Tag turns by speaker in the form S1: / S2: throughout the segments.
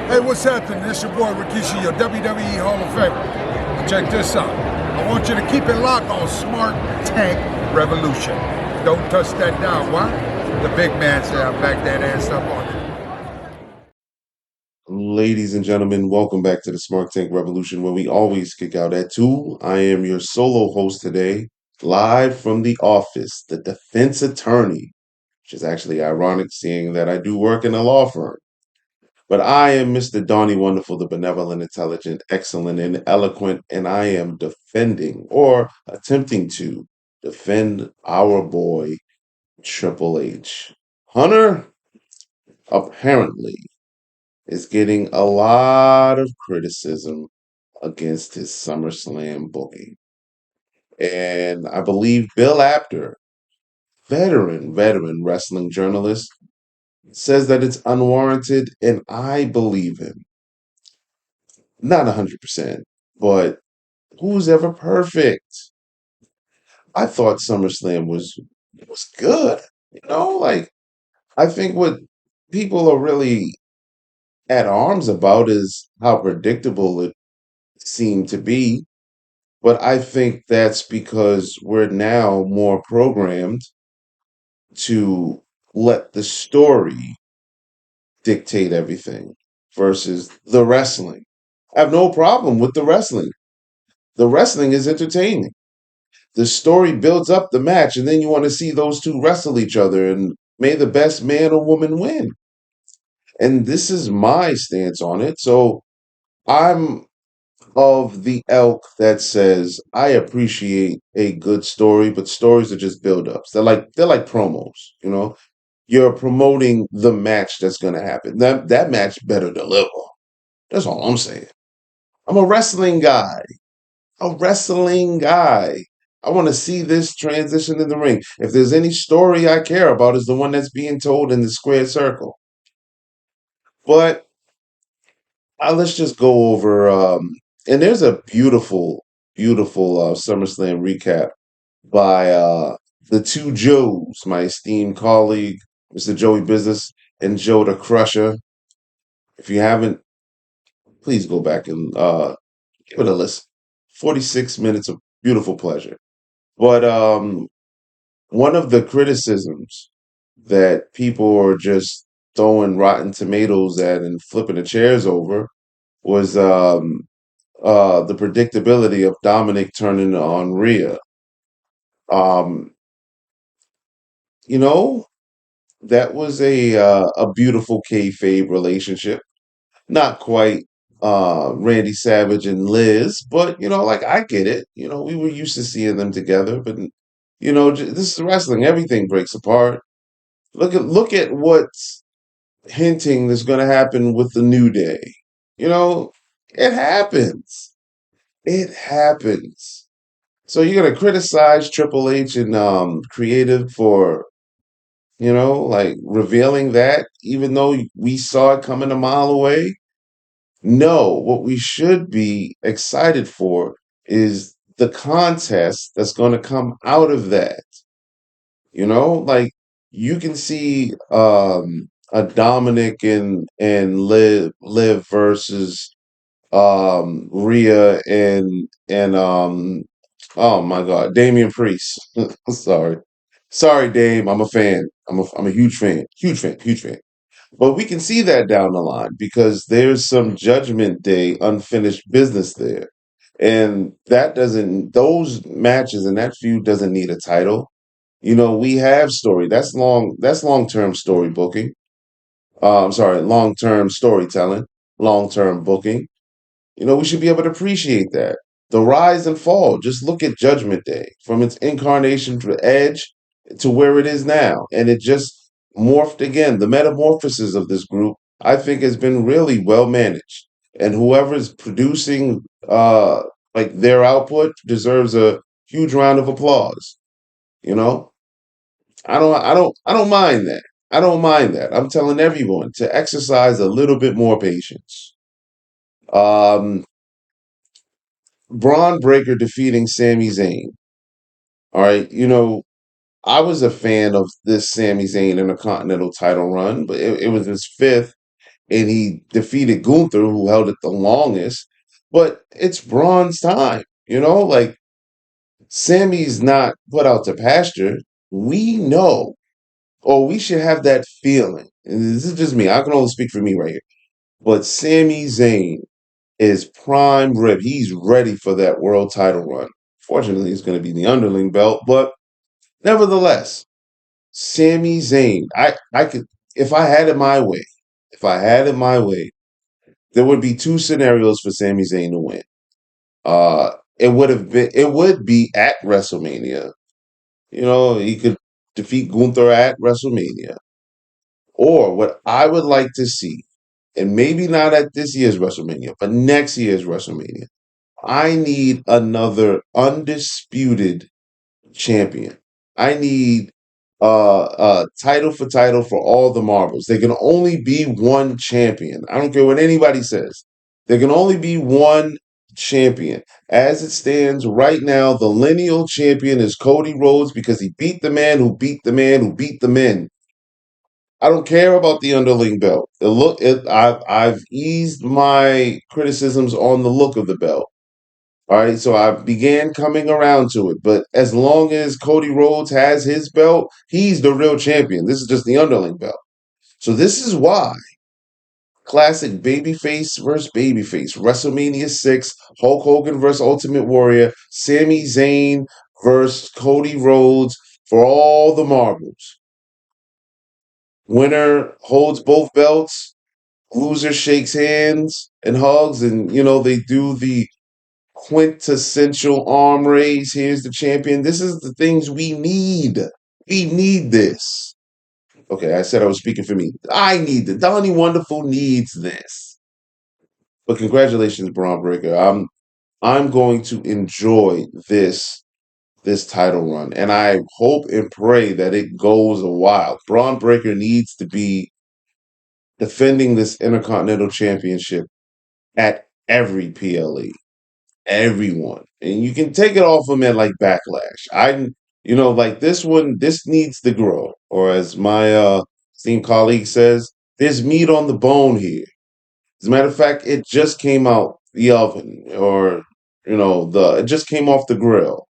S1: Hey, what's happening? This your boy Rikishi, your WWE Hall of Fame. Check this out. I want you to keep it locked on Smart Tank Revolution. Don't touch that dial. Why? The big man said I back that ass up on it.
S2: Ladies and gentlemen, welcome back to the Smart Tank Revolution, where we always kick out at 2. I am your solo host today, live from the office, the defense attorney, which is actually ironic seeing that I do work in a law firm. But I am Mr. Donnie Wonderful, the benevolent, intelligent, excellent, and eloquent, and I am defending or attempting to defend our boy, Triple H. Hunter, apparently, is getting a lot of criticism against his SummerSlam booking. And I believe Bill Apter, veteran wrestling journalist, says that it's unwarranted, and I believe him. Not 100%, but who's ever perfect? I thought SummerSlam was good. Like I think what people are really at arms about is how predictable it seemed to be. But I think that's because we're now more programmed to let the story dictate everything versus the wrestling. I have no problem with the wrestling. The wrestling is entertaining. The story builds up the match, and then you want to see those two wrestle each other, and may the best man or woman win. And this is my stance on it. So I'm of the elk that says I appreciate a good story, but stories are just build-ups. They're like promos, you know. You're promoting the match that's gonna happen. That match better deliver. That's all I'm saying. I'm a wrestling guy. A wrestling guy. I want to see this transition in the ring. If there's any story I care about, is the one that's being told in the squared circle. But let's just go over. And there's a beautiful SummerSlam recap by the two Joes, my esteemed colleague, Mr. Joey Business, and Joe the Crusher. If you haven't, please go back and give it a listen. 46 minutes of beautiful pleasure. But one of the criticisms that people are just throwing rotten tomatoes at and flipping the chairs over was the predictability of Dominic turning on Rhea. Um, you know, that was a beautiful kayfabe relationship. Not quite Randy Savage and Liz, but like I get it. We were used to seeing them together, but this is wrestling. Everything breaks apart. Look at what's hinting that's going to happen with the New Day. You know, it happens. It happens. So you're gonna criticize Triple H and creative for like revealing that, even though we saw it coming a mile away. No, what we should be excited for is the contest that's going to come out of that. Like you can see a Dominic and Liv versus Rhea and oh my God, Damian Priest. Sorry. Sorry, Dame. I'm a fan. I'm a huge fan. But we can see that down the line because there's some Judgment Day unfinished business there. And those matches and that feud doesn't need a title. We have story. That's long-term story booking. I'm sorry, long-term storytelling, long-term booking. We should be able to appreciate that. The rise and fall. Just look at Judgment Day from its incarnation to Edge to where it is now. And it just morphed again. The metamorphosis of this group, I think, has been really well managed. And whoever's producing like their output deserves a huge round of applause. You know? I don't mind that. I don't mind that. I'm telling everyone to exercise a little bit more patience. Um, Braun Breaker defeating Sami Zayn. All right, I was a fan of this Sami Zayn in a Continental title run, but it was his fifth, and he defeated Gunther, who held it the longest. But it's Braun's time, like Sammy's not put out to pasture. We know, or we should have that feeling. And this is just me. I can only speak for me right here. But Sami Zayn is prime rib. He's ready for that world title run. Fortunately, it's going to be the underling belt, but nevertheless, Sami Zayn. I could, if I had it my way, if I had it my way, there would be two scenarios for Sami Zayn to win. It would be at WrestleMania. He could defeat Gunther at WrestleMania. Or what I would like to see, and maybe not at this year's WrestleMania, but next year's WrestleMania, I need another undisputed champion. I need title for title for all the marbles. There can only be one champion. I don't care what anybody says. There can only be one champion. As it stands right now, the lineal champion is Cody Rhodes because he beat the man who beat the man who beat the men. I don't care about the underling belt. I've eased my criticisms on the look of the belt. All right, so I began coming around to it. But as long as Cody Rhodes has his belt, he's the real champion. This is just the underling belt. So this is why classic babyface versus babyface, WrestleMania 6, Hulk Hogan versus Ultimate Warrior, Sami Zayn versus Cody Rhodes for all the marbles. Winner holds both belts. Loser shakes hands and hugs, and they do the quintessential arm raise. Here's the champion. This is the things we need. We need this. Okay, I said I was speaking for me. I need it. Donnie Wonderful needs this. But congratulations, Braun Breaker. I'm going to enjoy this title run, and I hope and pray that it goes a while. Braun Breaker needs to be defending this Intercontinental Championship at every PLE. Everyone. And you can take it off him at like Backlash. Like this one, this needs to grow. Or as my esteemed colleague says, there's meat on the bone here. As a matter of fact, it just came out the oven, or it just came off the grill.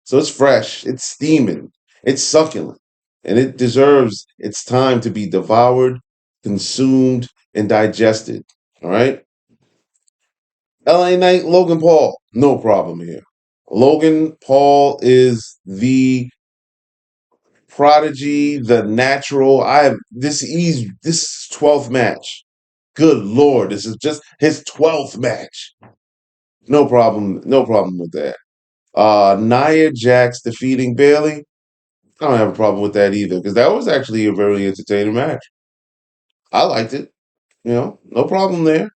S2: So it's fresh, it's steaming, it's succulent, and it deserves its time to be devoured, consumed, and digested. All right? LA Knight, Logan Paul, no problem here. Logan Paul is the prodigy, the natural. I have this 12th match. Good Lord, this is just his 12th match. No problem with that. Nia Jax defeating Bailey. I don't have a problem with that either because that was actually a very entertaining match. I liked it. No problem there.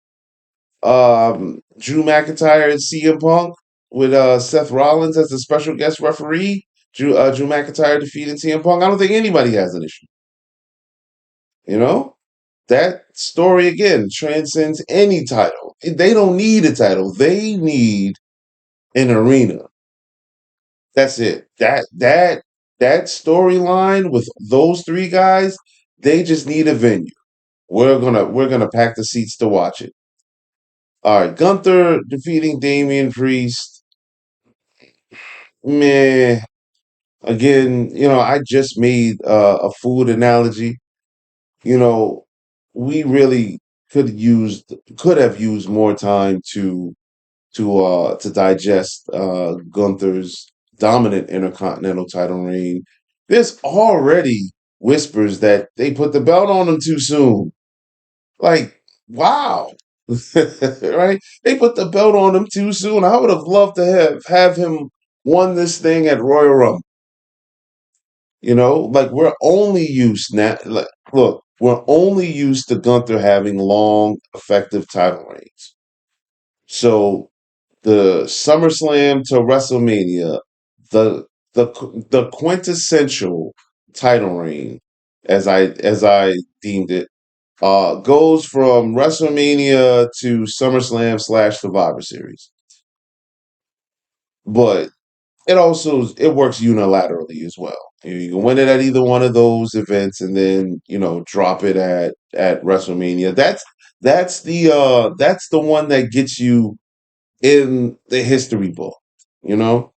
S2: Drew McIntyre and CM Punk with Seth Rollins as the special guest referee. Drew McIntyre defeating CM Punk. I don't think anybody has an issue. That story again transcends any title. They don't need a title. They need an arena. That's it. That storyline with those three guys, they just need a venue. We're gonna pack the seats to watch it. All right, Gunther defeating Damian Priest. Meh. Again, I just made a food analogy. You know, we really could have used more time to digest Gunther's dominant Intercontinental title reign. There's already whispers that they put the belt on him too soon. Like, wow. Right? They put the belt on him too soon. I would have loved to have him won this thing at Royal Rumble. Like we're only used now. Like, look, we're only used to Gunther having long, effective title reigns. So the SummerSlam to WrestleMania, the the quintessential title reign, as I deemed it, goes from WrestleMania to SummerSlam / Survivor Series. But it works unilaterally as well. You can win it at either one of those events, and then drop it at WrestleMania. that's the one that gets you in the history book, you know?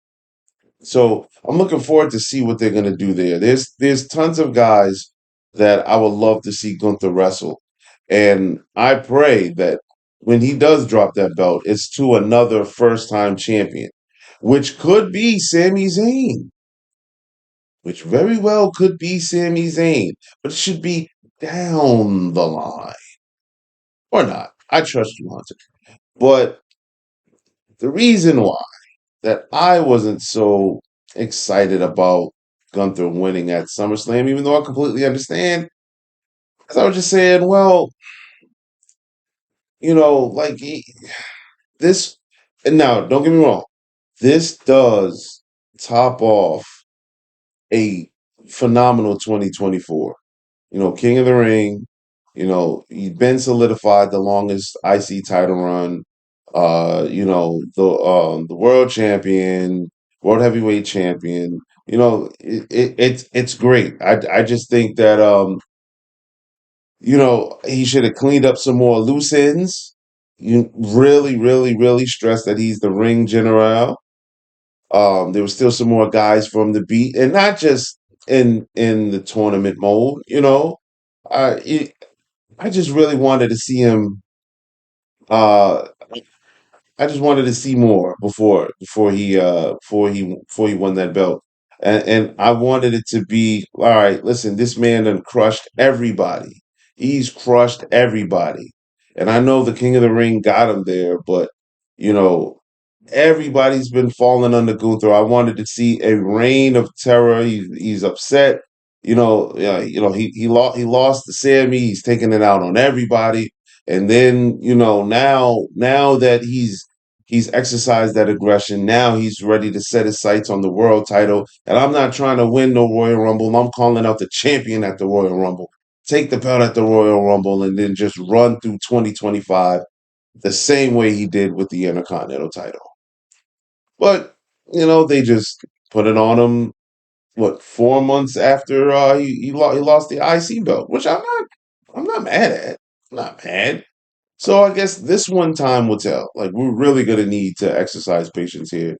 S2: So I'm looking forward to see what they're gonna do there. There's tons of guys that I would love to see Gunther wrestle. And I pray that when he does drop that belt, it's to another first time champion, which could be Sami Zayn, which very well could be Sami Zayn, but it should be down the line. Or not. I trust you, Hunter. But the reason why that I wasn't so excited about Gunther winning at SummerSlam, even though I completely understand, because I was just saying, well, like this, and now don't get me wrong, this does top off a phenomenal 2024. King of the Ring. He's been solidified the longest IC title run. The world champion, world heavyweight champion. It's great. I just think that he should have cleaned up some more loose ends. You really, really, really stress that he's the ring general. There was still some more guys from the beat, and not just in the tournament mode. I I just really wanted to see him. Uh, I just wanted to see more before he won that belt, and I wanted it to be all right. Listen, this man done crushed everybody. He's crushed everybody, and I know the King of the Ring got him there, but you know everybody's been falling under Gunther. I wanted to see a reign of terror. He's upset. He lost to Sammy. He's taking it out on everybody. And then now that he's exercised that aggression, now he's ready to set his sights on the world title. And I'm not trying to win no Royal Rumble. I'm calling out the champion at the Royal Rumble. Take the belt at the Royal Rumble and then just run through 2025 the same way he did with the Intercontinental title. But they just put it on him. What 4 months after he lost the IC belt, which I'm not mad at. I'm not mad. So I guess this one time will tell. Like we're really gonna need to exercise patience here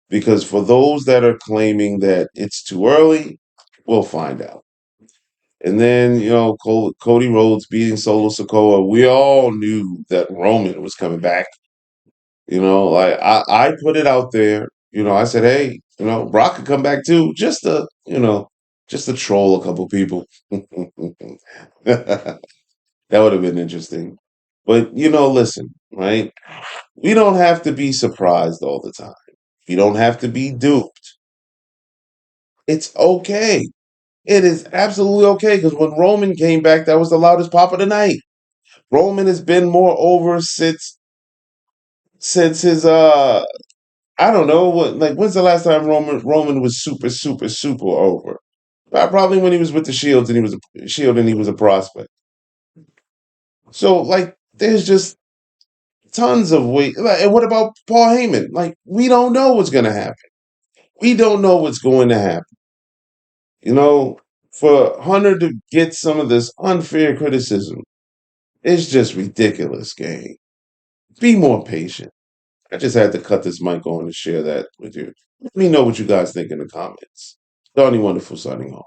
S2: because for those that are claiming that it's too early, we'll find out. And then Cody Rhodes beating Solo Sikoa. We all knew that Roman was coming back. Like I put it out there. I said, hey, Brock could come back too, just to troll a couple people. That would have been interesting. But listen, right? We don't have to be surprised all the time. You don't have to be duped. It's okay. It is absolutely okay because when Roman came back, that was the loudest pop of the night. Roman has been more over since his I don't know when's the last time Roman was super super super over? Probably when he was with the Shields and he was a prospect. So there's just tons of ways. And what about Paul Heyman? We don't know what's going to happen. We don't know what's going to happen. For Hunter to get some of this unfair criticism, it's just ridiculous, gang. Be more patient. I just had to cut this mic on and share that with you. Let me know what you guys think in the comments. Donnie Wonderful signing off.